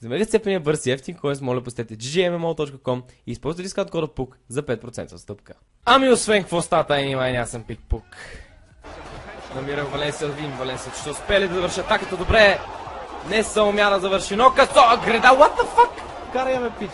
За мега сцепения бърз и ефтин коест, моля посетете ggmmo.com и използвайте дискаунт кода PUK за 5% отстъпка. Ами освен какво стата, внимание, аз съм пик PUK. Намира Валенсия да видим Валенсия, ще успели да завърши атаката добре. Не са умя да завърши, но като греда, what the fuck? Карай ме пич.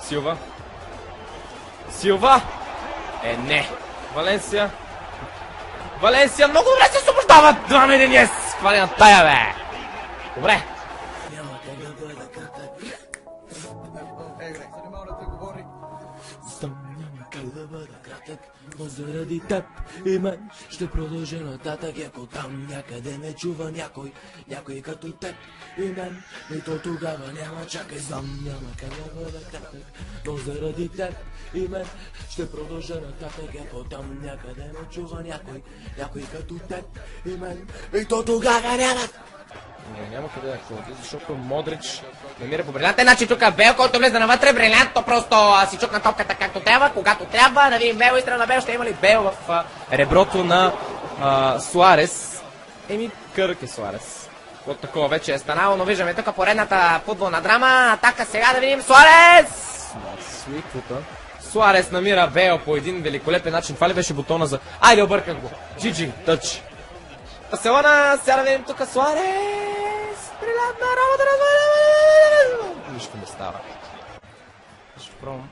Силва. Силва. Не. Валенсия. Валенсия много добре се освобождава. 2 на 1, yes. Хвали на тая, бе. Добре. Но заради теб и мен ще продължа нататък, ако там някъде ме чува някой като теб и мен, и то тогава няма чакай, знам няма как да бъда кратък, но заради теб и мен ще продължа нататък, ако там някъде ме чува някой като теб и мен, и то тогава няма къде да ходи, защото Модрич намира по брилянтен начин тук Бел, който влезе навътре, брилянтно просто си чукна топката както трябва, когато трябва, да видим Бел, изстрел на Бел, ще има ли Бел в реброто на Суарес. Кърк е Суарес. От такова вече е станало, но виждаме тук поредната футболна драма, атака сега да видим Суарес! Суарес намира Бел по един великолепен начин, това ли беше бутона за... Айде, обърках го! GG, тъч! Барселона, сега да видим тук Суарес! Брилянтна работа, разваля! Нищо не става. Нещо пробвам.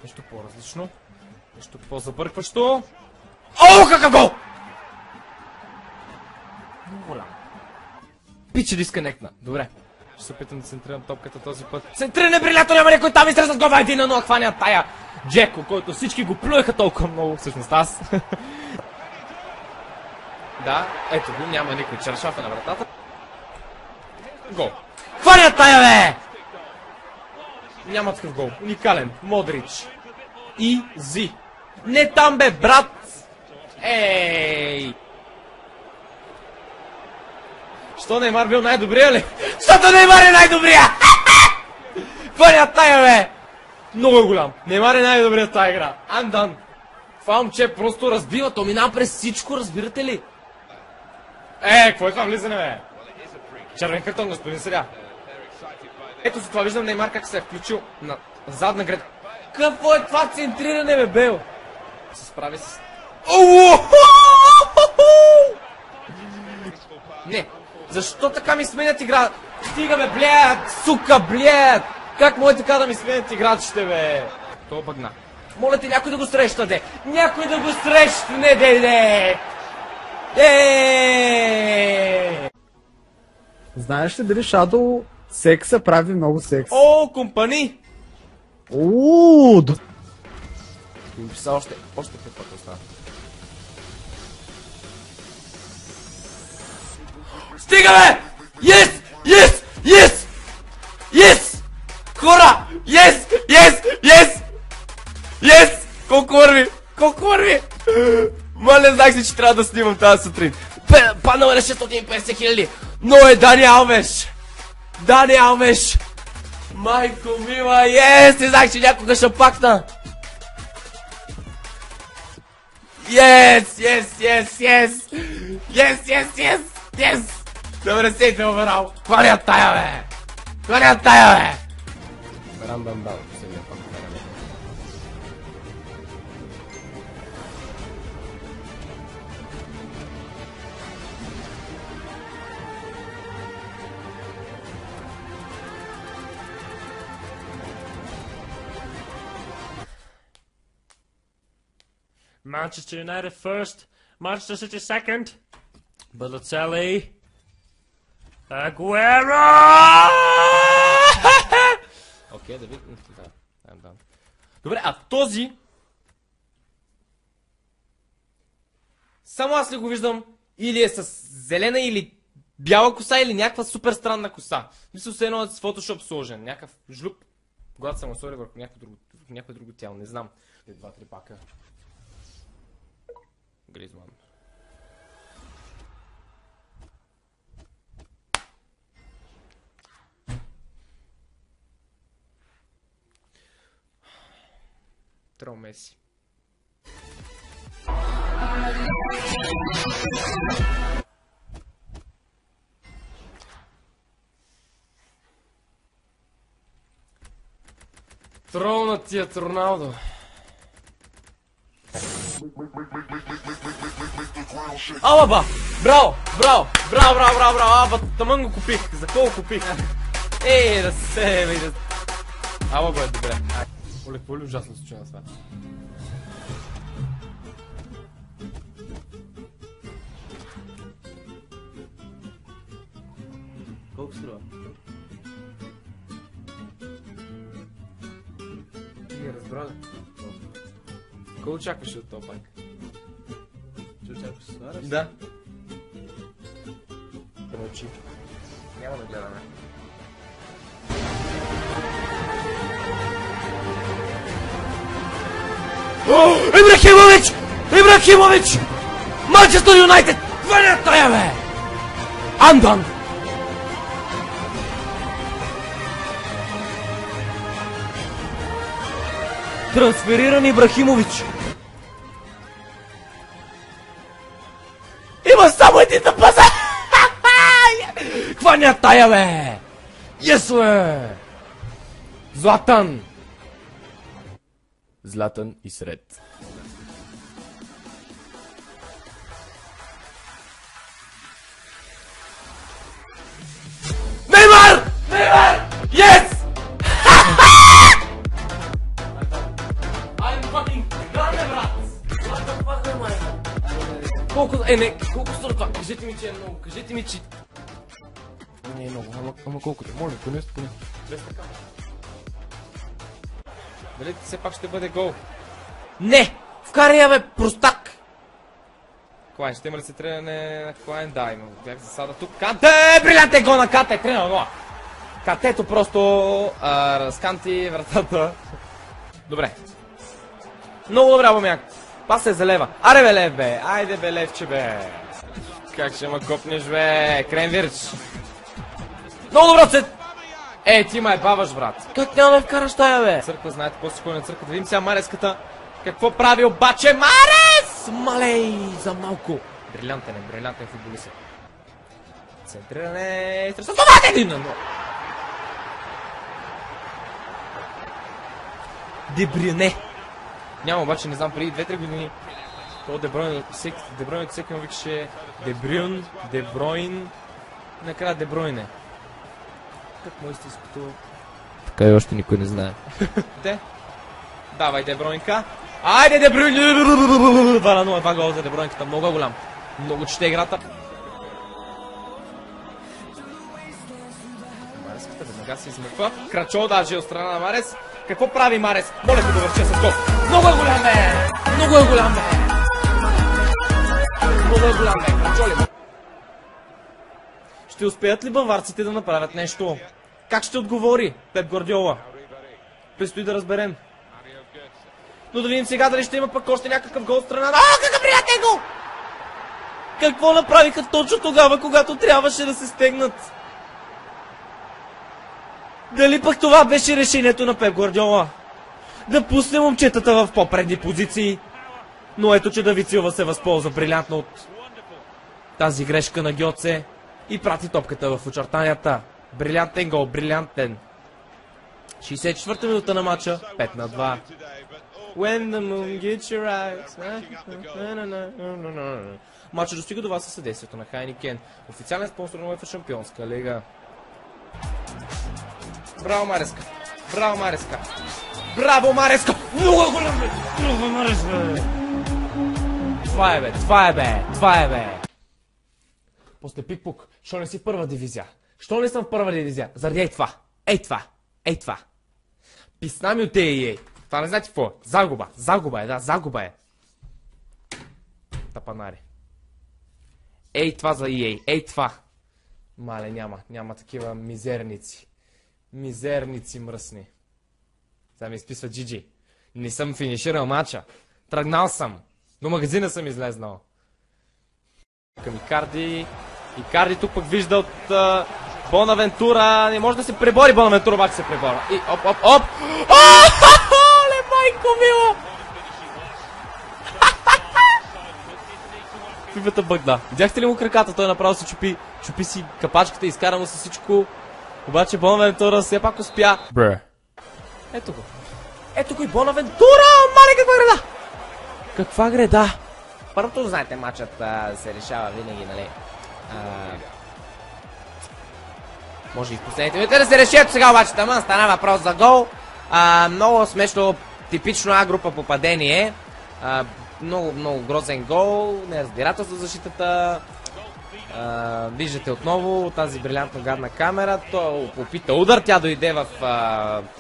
Нещо по-различно. Нещо по-забъркващо. О, какъв гол! Много голям. Пиче дисконектна. Добре. Ще се опитам да центрирам топката този път. Центриране брилянтно, няма някой там изтреза с глава 1-0, хваня тая Джеко, който всички го плюеха толкова много, всъщност аз. Да, ето го, няма никой. Чаршаф е на вратата. Гол. Хваня тая, бе! Няма такъв гол. Уникален. Модрич. Изи. Не там, бе, брат! Ей! Що Неймар бил най-добрия ли? Защото Неймар е най-добрия! Хваня тая, бе! Много е голям. Неймар е най-добрият тая игра. I'm done. Това момче просто разбива. То минава през всичко, разбирате ли? Какво е това влизане, бе? Червен картон, господин съдия. Ето за това виждам Неймар как се е включил на задна град. Какво е това центриране, бе, Бел? Се справи с... Не, защо така ми сменят игра? Стига, бе, блядь, сука, блядь! Как може така да ми сменят играчите, бе? То бъгна. Моля те, някой да го среща, де! Някой да го срещне, де! Знаеш ли дали Shadow секса прави много секс? О, компани! Писа още 5 пъти остава. Стига, бе! Yes! Yes! Yes! Yes! Хора! Yes! Yes! Yes! Yes! Колко върви! Колко върви! Мале, знах си, че трябва да снимам тази сутрин. Паднал е на 650 хиляди. Но е Дани Алвеш! Дани Алвеш! Майко мила, yes! Не знах, че някога ще пакна. Yes! Yes! Yes! Yes! Yes! Yes! Yes! Yes! 90 оверал. Хваня тая, бе! Хваня тая, бе! Рандандал, последния пак. Manchester United first, Manchester City second, Balotelli, Aguero! Окей, да видим. Да. Добре, а този... Само аз ли го виждам? Или е с зелена или бяла коса, или някаква супер странна коса. Мисля се едно с фотошоп сложен. Някакъв жлюб. Когато съм сложил върху някакво друго тяло, не знам. 2-3 пака. Гризман. Трол Меси. Тролнатият Роналдо. Ала ба! Браво! Браво! Браво, браво, браво, браво! Аба, тъмън го купих. За какво го купих? Да се, бе, да... Ала ба е добре. Оле, какво ли ужасно случи на това? Колко струва? Не разбра ли? Какво очакваш от този пак? Че очакваш с това? Да. Прочи. Няма да гледаме. Ибрахимович! Ибрахимович! Манчестър Юнайтед! Върнят тая, бе! Андон! Трансфериран Ибрахимович! Има само един на паза! Хваня тая, бе! Yes, бе! Златан! Златан и сред. Неймар! Неймар! Yes! I'm fucking gone, брат! Колко... колко струва това? Кажете ми, че е много. Кажете ми, че... Не е много, ама колкото. Моля, поне. Без така. Дали все пак ще бъде гол? Не! Вкарай я, бе, простак! Клайн, ще има ли се тренане на Клайн? Да, има. Бях засада тук. Канте! Брилянтен гол на Канте! 3-0. Кантето просто разканти вратата. Добре. Много добре, Абамяк. Пас е за Лева. Аре бе, Лев, бе. Айде бе, Левче, бе. Как ще ма копнеш, бе? Кренвирч. Много добро се... Ти ма е баваш, брат. Как няма да вкараш тая, бе? Църква, знаете какво се ходи на църква. Да видим сега Мареската. Какво прави обаче Марес? Малей, за малко. Брилянтен футболист. Центриране... Стресователен! Дебрюне. Няма, обаче, не знам, преди 2-3 години. То Дебройн всеки му викаше Дебройн. Накрая Дебройне. Как му истинското... Така и още никой не знае. Де? Давай, Дебройнка. Айде, Дебройн! 2-0, 2 гола за Дебройнката. Много голям. Много чете играта. Мареската веднага се измъква. Крачо даже от страна на Марес. Какво прави Марес? Моля те да върче с гол. Много е голям, бе! Много е голям, бе! Много е голям, бе! Крачо ли? Ще успеят ли баварците да направят нещо? Как ще отговори Пеп Гвардиола? Предстои да разберем. Но да видим сега дали ще има пък още някакъв гол от страна. Какъв приятен гол! Какво направиха точно тогава, когато трябваше да се стегнат? Дали пък това беше решението на Пеп Гвардиола? Да пусне момчетата в по-предни позиции. Но ето, че Давид Силва се възползва брилянтно от тази грешка на Гьоце и прати топката в очертанията. Брилянтен гол, брилянтен. 64-та минута на матча, 5-2. When the moon gets your eyes. Матчът достига до вас със съдействието на Хайникен, официален спонсор на УЕФА Шампионска лига. Браво, Мареска! Браво, Мареска! Браво, Мареска! Много голям, бе! Браво, Мареска! Това е, бе! Това е, бе! Това е, бе! После пик-пук, що не си в първа дивизия? Що не съм в първа дивизия? Заради ей това! Ей това! Ей това! Писна ми от ей! Това не знаете какво? Загуба! Загуба е, да, загуба е! Тапанари. Ей това за EA! Ей това! Мале, няма такива мизерници. Мизерници мръсни. Сега ми изписва GG. Не съм финиширал матча. Тръгнал съм. До магазина съм излезнал. Към Икарди. Икарди тук пък вижда от Бонавентура. Не може да се пребори. Бонавентура обаче се пребора. И оп! Оле, майко мило! Фифата бъгна. Видяхте ли му краката? Той направо се чупи си капачката и изкара му се всичко. Обаче Бонавентура все пак успя. Бре. Ето го. Ето го и Бонавентура! Мале, каква греда! Каква греда? Първото, знаете, матчът се решава винаги, нали? Може и в последните минути да се реши. Ето сега обаче тъмън, стана въпрос за гол. Много смешно, типично А група попадение. Много грозен гол, неразбирателство за защитата. Виждате отново тази брилянтно гадна камера. Той попита удар, тя дойде в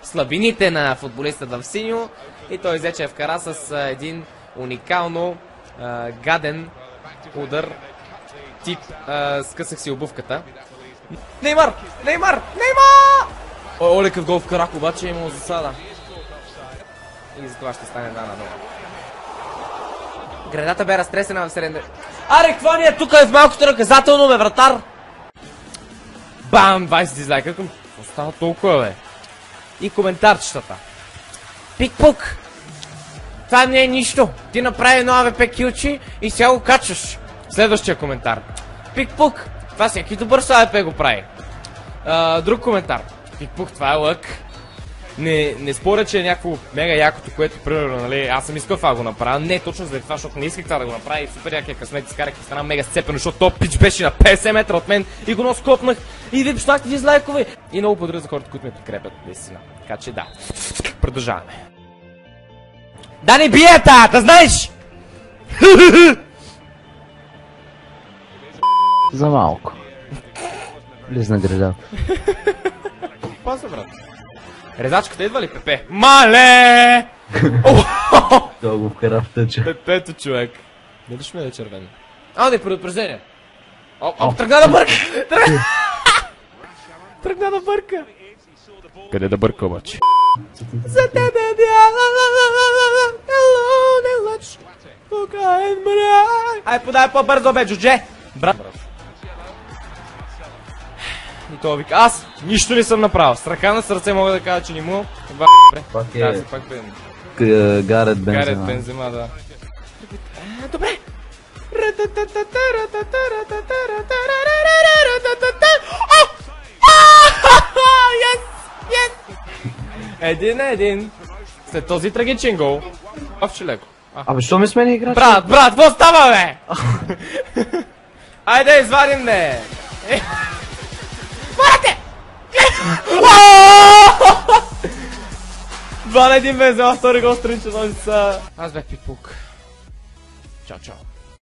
слабините на футболиста в синьо и той взе в кара с един уникално гаден удар. Тип скъсах си обувката. Неймар! Оле, какъв гол в Карак, обаче е имало засада. И за това ще стане 2-0. Гредата бе разтресена в 7. Аре, какво ни е тук в малкото наказателно, бе, вратар? Бам! 20 дизлайка. Какво става толкова, бе? И коментарчетата. Пик-пук! Това не е нищо. Ти направи едно АВП килчи и сега го качваш. Следващия коментар. Пик-пук! Това всеки добър с АВП го прави. Друг коментар. Пик-пук, това е лък. Не споря, че е някакво мега якото, което примерно, нали, аз съм искал това да го направя. Не точно заради това, защото не исках това да го направя и супер якия късмет изкарах и стана мега сцепено, защото топ пич беше на 50 метра от мен и го носкопнах и ви пишнахте дизлайкове. И много благодаря за хората, които ме подкрепят, наистина. Така че да, продължаваме. Да не биета, да знаеш! За малко. Влизна гредата. Паса, брат. Резачката идва ли, Пепе? Мале! Това го вкара в тъча. Пепето, човек. Дали ще ме е червено? Да е предупреждение. Тръгна да бърка! Тръгна да бърка! Къде да бърка обаче? За тебе бяла, не лъч, покаен мрак. Ай, подай по-бързо, бе, джудже! Брат. И това вика, аз нищо не съм направил. С ръка на сърце мога да кажа, че не му. Пак е Гарет Бензема. Гарет Бензема, да. Добре. Един. След този трагичен гол. Овче леко. Абе, що ми смени играч? Брат, какво става, бе? Айде, извадим, бе. Барате! 2-1 Бензема, втори гол, страничен ножица. Аз бях Пик-пук. Чао.